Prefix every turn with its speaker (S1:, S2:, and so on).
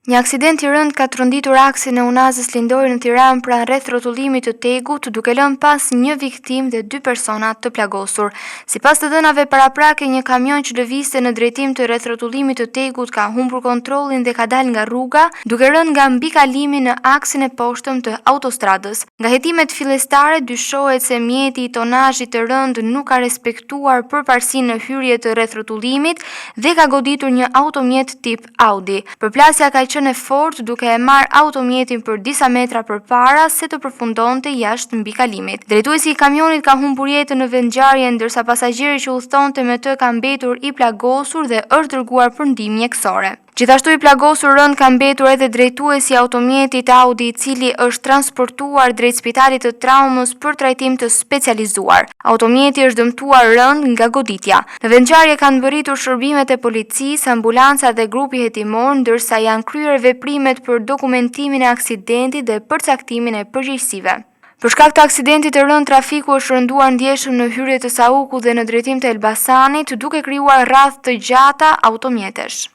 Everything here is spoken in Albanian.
S1: Një aksident i rënd ka trondittur aksin e Unazës Lindori në Tiranë pranë rreth rrotullimit të Tegut, duke lënë pas një viktimë dhe 2 persona të plagosur. Sipas të dhënave paraprake, një kamion që lëvizte në drejtim të rreth rrotullimit të Tegut ka humbur kontrollin dhe ka dalë nga rruga, duke rënë nga mbikalimi në aksin e poshtëm të autostradës. Nga hetimet fillestare dyshohet se mjeti i tonazhit të rënd nuk ka respektuar përparësinë në hyrje të rreth rrotullimit dhe ka goditur një automjet tip Audi. Përplasja ka qenë e fortë duke e marrë automjetin për disa metra përpara se të përfundonte jashtë mbikalimit. Drejtuesi i kamionit ka humbur jetën në vendngjarje, ndërsa pasagjeri që udhëtonte me të ka mbetur i plagosur dhe është dërguar për ndihmë mjekësore. Gjithashtu i plagosur rënd ka mbetur edhe drejtuesi i automjetit Audi, i cili është transportuar drejt spitalit të traumës për trajtim të specializuar. Automjeti është dëmtuar rënd nga goditja. Në vendngjarje kanë mbërritur shërbimet e policisë, ambulanca dhe grupi hetimor, ndërsa janë kryer veprimet për dokumentimin e aksidentit dhe përcaktimin e përgjegjësive. Për shkak të aksidentit të rënd, trafiku është rënduar ndjeshëm në hyrje të Saukut dhe në drejtim të Elbasanit, duke krijuar rradhë të gjata automjetesh.